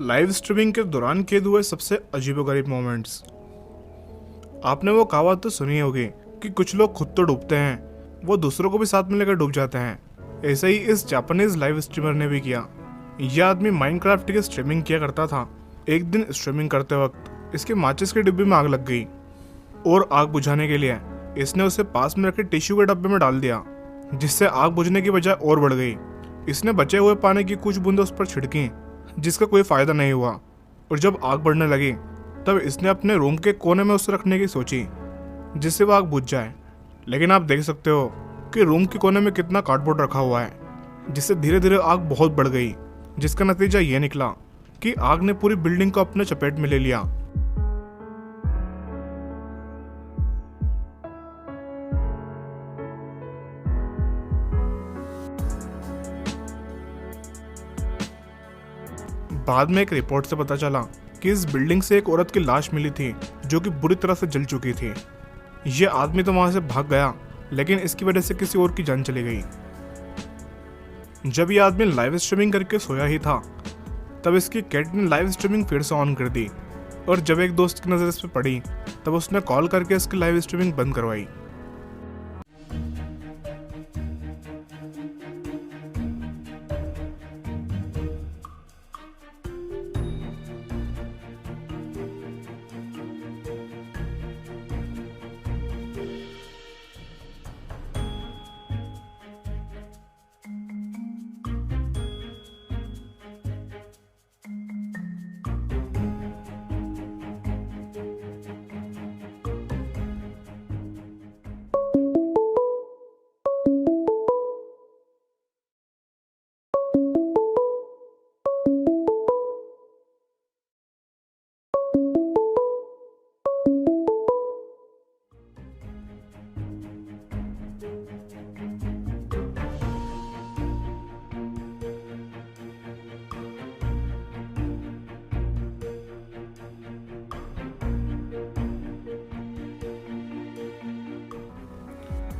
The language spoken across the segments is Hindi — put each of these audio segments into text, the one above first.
लाइव स्ट्रीमिंग के दौरान कैद हुए सबसे अजीबोगरीब मोमेंट्स। आपने वो कहावत तो सुनी होगी कि कुछ लोग खुद तो डूबते हैं, वो दूसरों को भी साथ में लेकर डूब जाते हैं। ऐसे ही इस जापानीज लाइव स्ट्रीमर ने भी किया। यह आदमी माइनक्राफ्ट की स्ट्रीमिंग किया करता था। एक दिन स्ट्रीमिंग करते वक्त इसके माचिस के डिब्बे में आग लग गई और आग बुझाने के लिए इसने उसे पास में रखे टिश्यू के डब्बे में डाल दिया, जिससे आग बुझने की बजाय और बढ़ गई। इसने बचे हुए पानी की कुछ बूंदें उस पर छिड़की, जिसका कोई फायदा नहीं हुआ, और जब आग बढ़ने लगी तब इसने अपने रूम के कोने में उसे रखने की सोची, जिससे वो आग बुझ जाए। लेकिन आप देख सकते हो कि रूम के कोने में कितना कार्डबोर्ड रखा हुआ है, जिससे धीरे धीरे आग बहुत बढ़ गई, जिसका नतीजा ये निकला कि आग ने पूरी बिल्डिंग को अपने चपेट में ले लिया। बाद में एक रिपोर्ट से पता चला कि इस बिल्डिंग से एक औरत की लाश मिली थी, जो कि बुरी तरह से जल चुकी थी। ये आदमी तो वहां से भाग गया, लेकिन इसकी वजह से किसी और की जान चली गई। जब ये आदमी लाइव स्ट्रीमिंग करके सोया ही था, तब इसकी कैट ने लाइव स्ट्रीमिंग फिर से ऑन कर दी, और जब एक दोस्त की नज़र इस पर पड़ी तब उसने कॉल करके इसकी लाइव स्ट्रीमिंग बंद करवाई।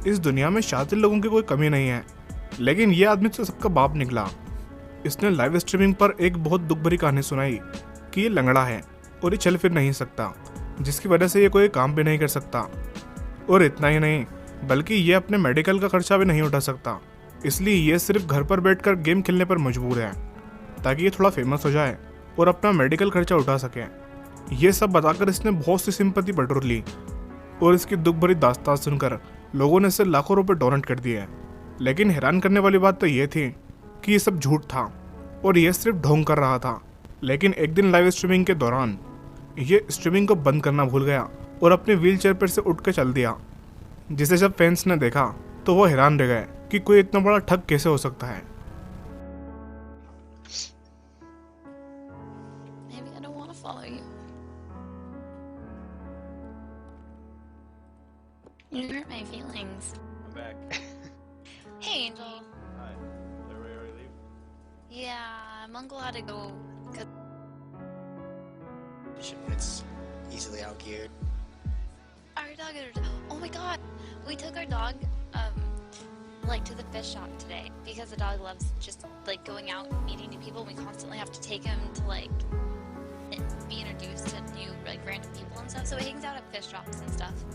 इस दुनिया में शातिर लोगों की कोई कमी नहीं है, लेकिन ये आदमी तो सबका बाप निकला। इसने लाइव स्ट्रीमिंग पर एक बहुत दुख भरी कहानी सुनाई कि ये लंगड़ा है और ये चल फिर नहीं सकता, जिसकी वजह से ये कोई काम भी नहीं कर सकता। और इतना ही नहीं, बल्कि ये अपने मेडिकल का खर्चा भी नहीं उठा सकता, इसलिए ये सिर्फ घर पर बैठकर गेम खेलने पर मजबूर है, ताकि ये थोड़ा फेमस हो जाए और अपना मेडिकल खर्चा उठा सके। ये सब बताकर इसने बहुत सी सिंपैथी बटोर ली, और इसकी दुख भरी दास्तान सुनकर लोगों ने इसे लाखों रुपए डोनेट कर दिए। लेकिन हैरान करने वाली बात तो ये थी कि ये सब झूठ था और ये सिर्फ ढोंग कर रहा था। लेकिन एक दिन लाइव स्ट्रीमिंग के दौरान ये स्ट्रीमिंग को बंद करना भूल गया और अपने व्हीलचेयर पर से उठ कर चल दिया, जिसे जब फैंस ने देखा तो वो हैरान रह गए कि कोई इतना बड़ा ठग कैसे हो सकता है। Maybe I don't want to follow you. You hurt my feelings. I'm back. Hey, Angel. Hi. Everybody already leave? Yeah, Mungo had to go. It's easily outgeared. Our dog is. Oh my god! We took our dog, like to the fish shop today because the dog loves just like going out and meeting new people. We constantly have to take him to like be introduced to new like random people and stuff. So he hangs out at fish shops and stuff.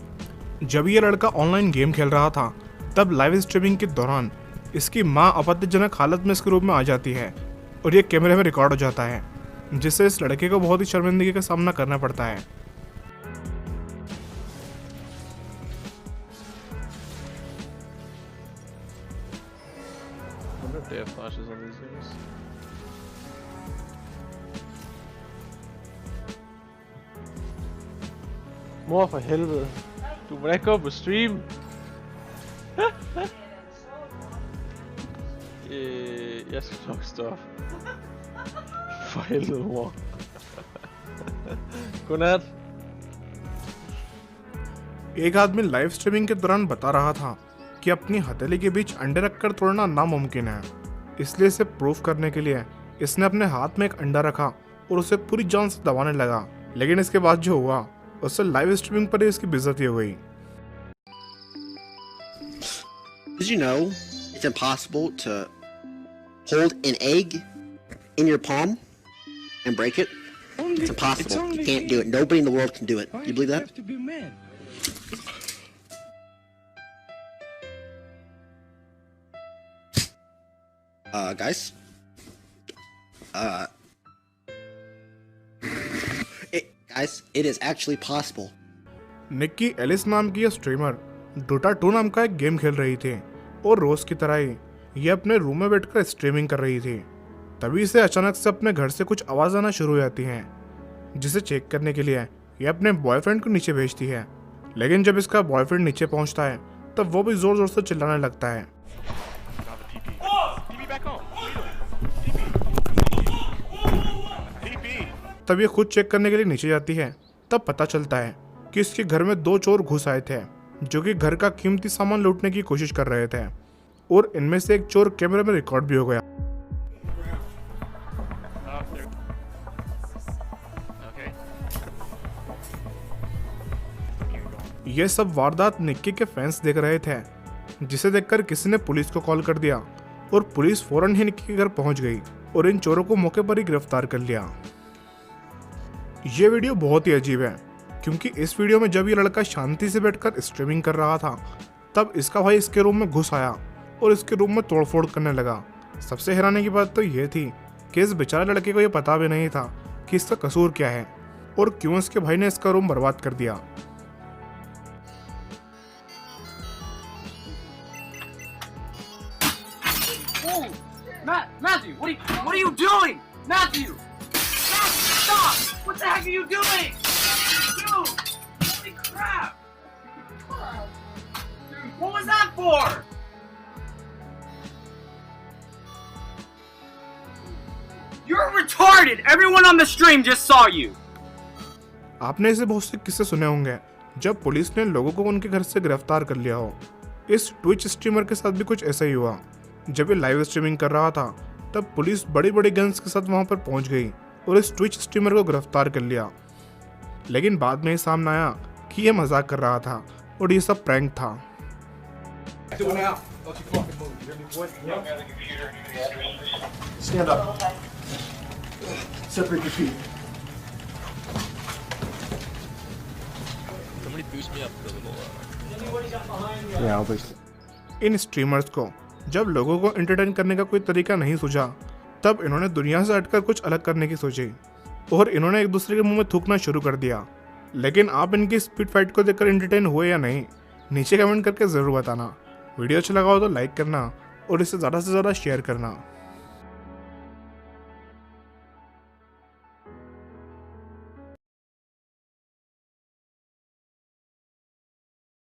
जब ये लड़का ऑनलाइन गेम खेल रहा था, तब लाइव स्ट्रीमिंग के दौरान इसकी मां आपत्तिजनक हालत में इसके रूम में आ जाती है और ये कैमरे में रिकॉर्ड हो जाता है, जिससे इस लड़के को बहुत ही शर्मिंदगी का सामना करना पड़ता है। I wonder if they have flashes on these things. Mor for helvede. Du må da ikke gå på stream. Jeg skal nok stoppe. For helvede, mor. Godnat. एक आदमी लाइव स्ट्रीमिंग के दौरान बता रहा था कि अपनी हथेली के बीच अंडे रखकर तोड़ना नामुमकिन है, इसलिए इसे प्रूफ करने के लिए इसने अपने हाथ में एक अंडा रखा और उसे पूरी जान से दबाने लगा। लेकिन इसके बाद जो हुआ उससे लाइव स्ट्रीमिंग पर ही इसकी बेइज्जती हो गई। Did you know it's impossible to hold an egg in your palm? and break it? Only, It's impossible. only You can't me. do it. Nobody in the world can do it. Why You believe that? have to be mad? Guys? Guys, it is actually possible. Nikki Ellis नाम की ये स्ट्रीमर डोटा 2 नाम का एक गेम खेल रही थी और रोज की तरह ही ये अपने रूम में बैठकर स्ट्रीमिंग कर रही थी। तभी इसे अचानक से अपने घर से कुछ आवाज आना शुरू हो जाती हैं, जिसे चेक करने के लिए ये अपने बॉयफ्रेंड को नीचे भेजती है। लेकिन जब इसका बॉयफ्रेंड नीचे पहुंचता है तब वो भी जोर जोर से चिल्लाने लगता है। तब ये खुद चेक करने के लिए नीचे जाती है। तब पता चलता है कि इसके घर में 2 चोर घुस आए थे जो कि घर का कीमती सामान लूटने की कोशिश कर रहे थे और इनमें से एक चोर कैमरे में रिकॉर्ड भी हो गया। यह सब वारदात निक्की के फैंस देख रहे थे, जिसे देखकर किसी ने पुलिस को कॉल कर दिया और पुलिस फौरन ही निक्की के घर पहुंच गई और इन चोरों को मौके पर ही गिरफ्तार कर लिया। ये वीडियो बहुत ही अजीब है क्योंकि इस वीडियो में जब ये लड़का शांति से बैठकर स्ट्रीमिंग कर रहा था तब इसका भाई इसके रूम में घुस आया और इसके रूम में तोड़फोड़ करने लगा। सबसे हैरानी की बात तो ये थी कि इस बेचारे लड़के को ये पता भी नहीं था कि इसका कसूर क्या है और क्यों इसके भाई ने इसका रूम बर्बाद कर दिया। Matthew, what are you doing? Matthew! Stop! What the heck are you doing? Dude! Holy crap! Dude, what was that for? You're retarded! Everyone on the stream just saw you! आपने ऐसे बहुत से किस्से सुने होंगे जब पुलिस ने लोगों को उनके घर से गिरफ्तार कर लिया हो। इस ट्विच स्ट्रीमर के साथ भी कुछ ऐसा ही हुआ। जब ये लाइव स्ट्रीमिंग कर रहा था तब पुलिस बड़ी बड़ी गन्स के साथ वहां पर पहुंच गई और इस ट्विच स्ट्रीमर को गिरफ्तार कर लिया। लेकिन बाद में ये सामने आया कि ये मजाक कर रहा था और ये सब प्रैंक था। Stand up. Separate your feet. Somebody boost me up for a little. Yeah, I'll boost it. In streamers को जब लोगों को एंटरटेन करने का कोई तरीका नहीं सूझा तब इन्होंने दुनिया से हटकर कुछ अलग करने की सोची और इन्होंने एक दूसरे के मुंह में थूकना शुरू कर दिया। लेकिन आप इनकी स्पीड फाइट को देखकर एंटरटेन हुए या नहीं, नीचे कमेंट करके ज़रूर बताना। वीडियो अच्छा लगा हो तो लाइक करना और इसे ज़्यादा से ज़्यादा शेयर करना।